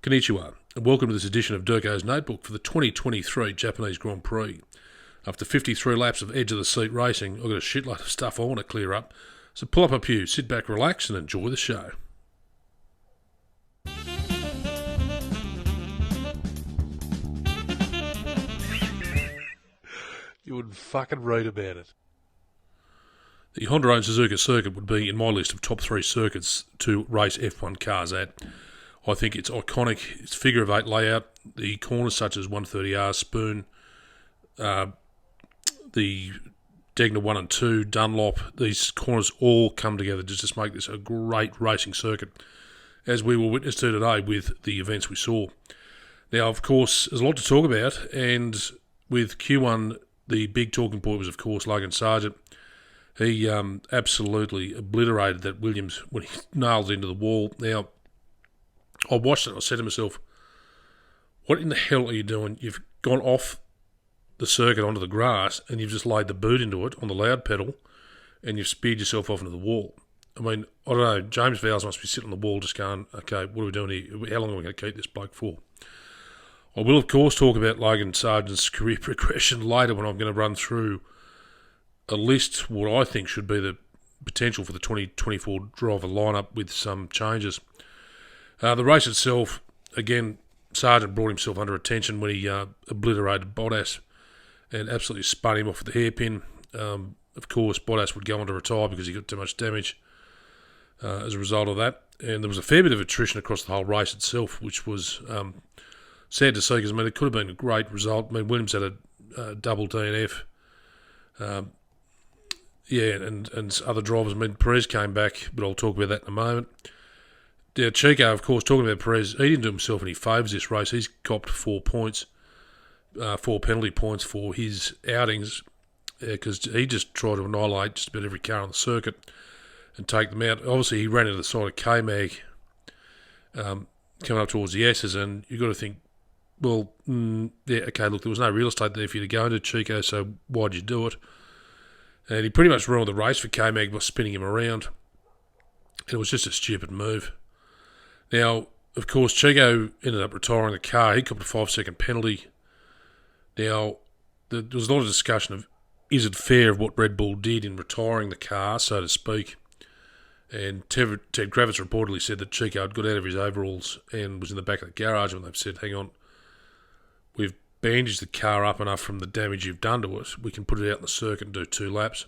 Konnichiwa, and welcome to this edition of DURKO's Notebook for the 2023 Japanese Grand Prix. After 53 laps of edge-of-the-seat racing, I've got a shitload of stuff I want to clear up, so pull up a pew, sit back, relax, and enjoy the show. You wouldn't fucking read about it. The Honda-owned Suzuka circuit would be in my list of top 3 circuits to race F1 cars at. I think it's iconic. Its figure of 8 layout, the corners such as 130R, Spoon, the Degner 1 and 2, Dunlop, these corners all come together to just make this a great racing circuit, as we were witness to today with the events we saw. Now, of course, there's a lot to talk about, and with Q1, the big talking point was, of course, Logan Sargent. He absolutely obliterated that Williams when he nailed it into the wall. Now, I watched it and I said to myself, what in the hell are you doing? You've gone off the circuit onto the grass and you've just laid the boot into it on the loud pedal and you've speared yourself off into the wall. I mean, I don't know, James Vowles must be sitting on the wall just going, okay, what are we doing here? How long are we going to keep this bloke for? I will, of course, talk about Logan Sargent's career progression later when I'm going to run through a list, what I think should be the potential for the 2024 driver lineup with some changes. The race itself, again, Sargent brought himself under attention when he obliterated Bottas and absolutely spun him off with the hairpin. Of course, Bottas would go on to retire because he got too much damage as a result of that. And there was a fair bit of attrition across the whole race itself, which was sad to see because, I mean, it could have been a great result. I mean, Williams had a double DNF. And other drivers. I mean, Perez came back, but I'll talk about that in a moment. Yeah, Chico, of course, talking about Perez, he didn't do himself any favours this race. He's copped 4 points, 4 penalty points for his outings because he just tried to annihilate just about every car on the circuit and take them out. Obviously, he ran into the side of K-Mag coming up towards the S's, and you've got to think, well, okay, look, there was no real estate there for you to go into, Chico, so why'd you do it? And he pretty much ruined the race for K-Mag by spinning him around. And it was just a stupid move. Now, of course, Chico ended up retiring the car. He copped a 5-second penalty. Now, there was a lot of discussion of, is it fair of what Red Bull did in retiring the car, so to speak? And Ted Kravitz reportedly said that Chico had got out of his overalls and was in the back of the garage when they've said, hang on, we've bandaged the car up enough from the damage you've done to it. We can put it out in the circuit and do 2 laps.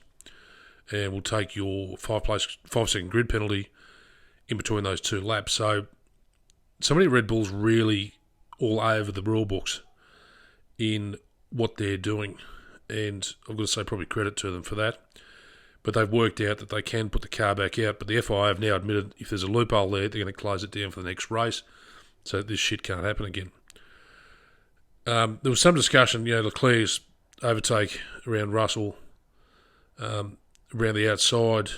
And we'll take your 5-second grid penalty in between those 2 laps. So somebody at Red Bull's really all over the rule books in what they're doing. And I've got to say probably credit to them for that. But they've worked out that they can put the car back out. But the FIA have now admitted if there's a loophole there, they're going to close it down for the next race. So this shit can't happen again. There was some discussion, Leclerc's overtake around Russell, around the outside,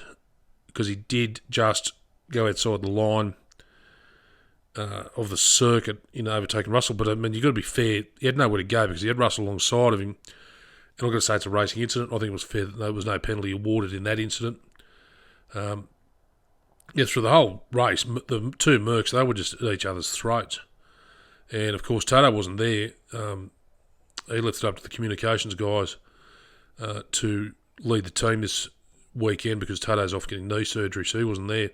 because he did just go outside the line of the circuit in overtaking Russell. But, I mean, you've got to be fair. He had nowhere to go because he had Russell alongside of him. And I'm going to say it's a racing incident. I think it was fair that there was no penalty awarded in that incident. Through the whole race, the 2 Mercs, they were just at each other's throats. And, of course, Toto wasn't there. He left it up to the communications guys to lead the team this weekend because Toto's off getting knee surgery, so he wasn't there.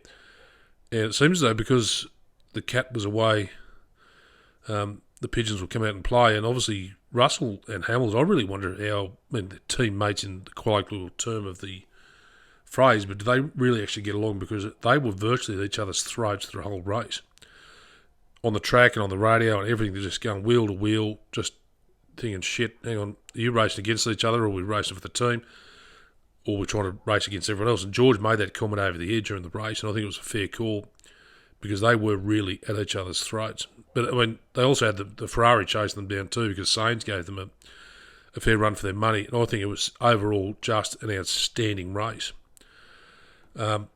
And it seems as though because the cat was away, the Pigeons will come out and play. And obviously, Russell and Hamilton, I really wonder how, the teammates in the colloquial term of the phrase, but do they really actually get along? Because they were virtually at each other's throats through the whole race. On the track and on the radio and everything, they're just going wheel to wheel, just thinking, shit, hang on, are you racing against each other or are we racing for the team? Or we're trying to race against everyone else? And George made that comment over the edge during the race, and I think it was a fair call because they were really at each other's throats. But, I mean, they also had the Ferrari chasing them down too because Sainz gave them a fair run for their money. And I think it was overall just an outstanding race. One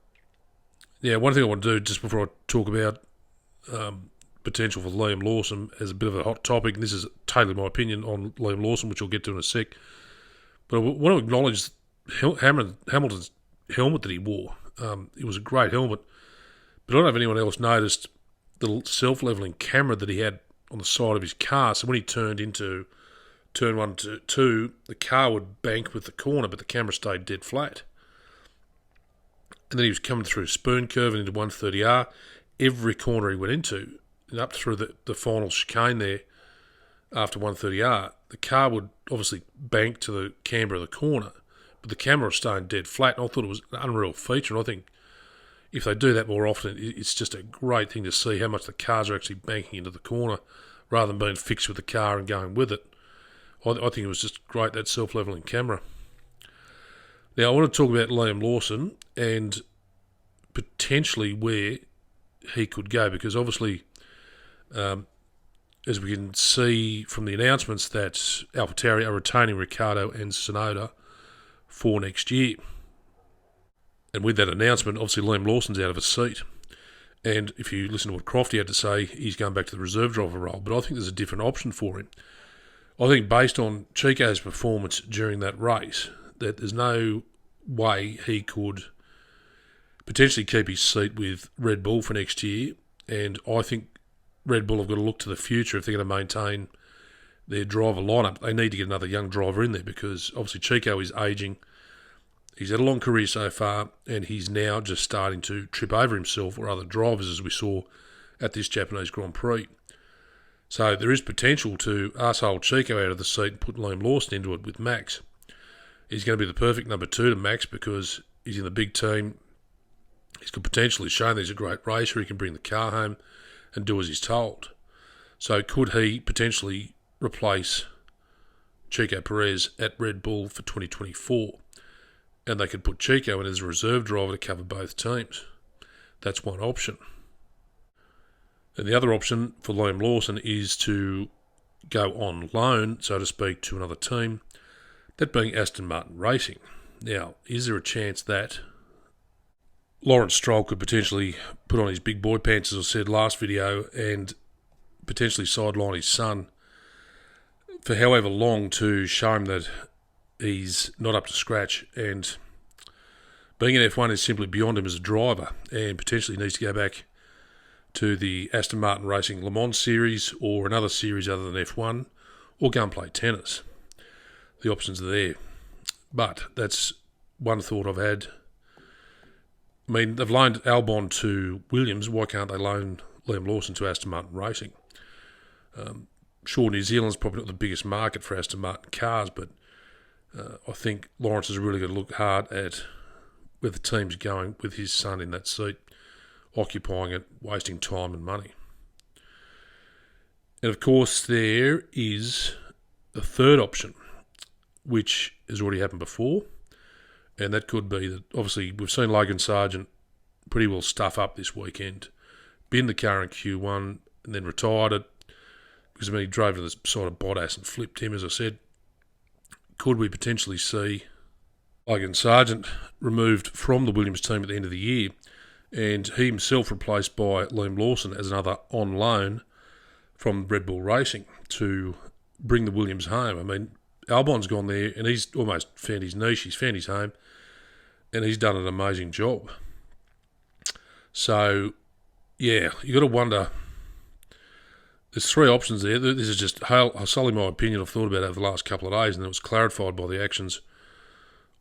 thing I want to do just before I talk about potential for Liam Lawson as a bit of a hot topic, and this is totally my opinion on Liam Lawson, which I'll get to in a sec. But I want to acknowledge Hamilton's helmet that he wore. It was a great helmet, but I don't know if anyone else noticed the self-leveling camera that he had on the side of his car. So when he turned into turn 1 to 2, the car would bank with the corner, but the camera stayed dead flat. And then he was coming through Spoon Curve and into 130R. Every corner he went into, and up through the final chicane there after 130R, the car would obviously bank to the camber of the corner, but the camera was staying dead flat. And I thought it was an unreal feature. And I think if they do that more often, it's just a great thing to see how much the cars are actually banking into the corner rather than being fixed with the car and going with it. I think it was just great, that self-leveling camera. Now, I want to talk about Liam Lawson and potentially where he could go, because obviously, as we can see from the announcements, that AlphaTauri are retaining Ricciardo and Tsunoda for next year. And with that announcement, obviously Liam Lawson's out of a seat. And if you listen to what Crofty had to say, he's going back to the reserve driver role. But I think there's a different option for him. I think based on Chico's performance during that race, that there's no way he could potentially keep his seat with Red Bull for next year. And I think Red Bull have got to look to the future if they're going to maintain their driver lineup. They need to get another young driver in there, because obviously Chico is ageing. He's had a long career so far, and he's now just starting to trip over himself or other drivers, as we saw at this Japanese Grand Prix. So there is potential to arsehole Chico out of the seat and put Liam Lawson into it with Max. He's going to be the perfect number 2 to Max, because he's in the big team. He's got potentially shown that he's a great racer. He can bring the car home and do as he's told. So could he potentially replace Chico Perez at Red Bull for 2024? And they could put Chico in as a reserve driver to cover both teams. That's one option. And the other option for Liam Lawson is to go on loan, so to speak, to another team, that being Aston Martin Racing. Now, is there a chance that Lawrence Stroll could potentially put on his big boy pants, as I said last video, and potentially sideline his son for however long to show him that he's not up to scratch, and being an F1 is simply beyond him as a driver, and potentially needs to go back to the Aston Martin Racing Le Mans series or another series other than F1, or go and play tennis. The options are there. But that's one thought I've had. I mean, they've loaned Albon to Williams. Why can't they loan Liam Lawson to Aston Martin Racing? Sure, New Zealand's probably not the biggest market for Aston Martin cars, but I think Lawrence is really going to look hard at where the team's going with his son in that seat, occupying it, wasting time and money. And of course, there is a third option, which has already happened before, and that could be that, obviously, we've seen Logan Sargent pretty well stuff up this weekend, bin the car in Q1 and then retired it, because he drove to the side of Bottas and flipped him, as I said. Could we potentially see Logan Sargent removed from the Williams team at the end of the year, and he himself replaced by Liam Lawson as another on loan from Red Bull Racing to bring the Williams home? I mean, Albon's gone there and he's almost found his niche, he's found his home, and he's done an amazing job. So, yeah, you got to wonder. There's three options there. This is just solely my opinion I've thought about over the last couple of days, and it was clarified by the actions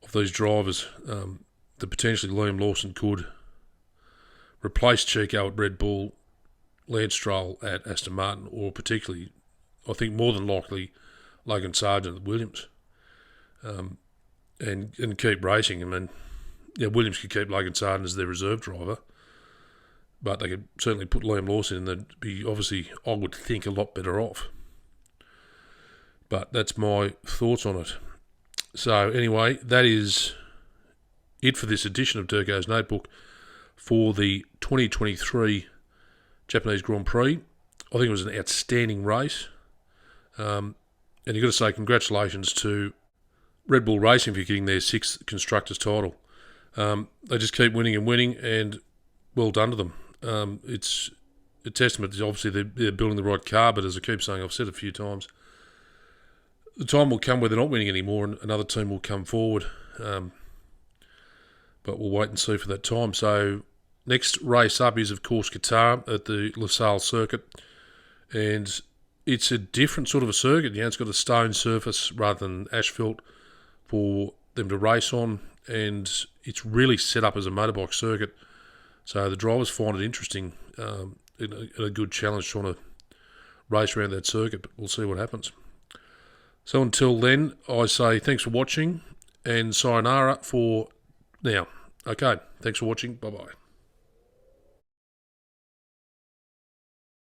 of these drivers that potentially Liam Lawson could replace Chico at Red Bull, Lance Stroll at Aston Martin, or particularly, I think more than likely, Logan Sargent at Williams, and keep racing. I mean, yeah, Williams could keep Logan Sargent as their reserve driver, but they could certainly put Liam Lawson in. They'd be, obviously, I would think, a lot better off. But that's my thoughts on it. So anyway, that is it for this edition of DURKO's Notebook for the 2023 Japanese Grand Prix. I think it was an outstanding race. And you've got to say congratulations to Red Bull Racing for getting their 6th Constructors title. They just keep winning and winning, and well done to them. It's a testament to, obviously, they're building the right car, but as I keep saying, I've said a few times, the time will come where they're not winning anymore and another team will come forward. But we'll wait and see for that time. So Next race up is, of course, Qatar at the LaSalle circuit. And it's a different sort of a circuit. It's got a stone surface rather than asphalt for them to race on. And it's really set up as a motorbike circuit. So the drivers find it interesting, a good challenge trying to race around that circuit. But we'll see what happens. So until then, I say thanks for watching and sayonara for now. Okay, thanks for watching. Bye-bye.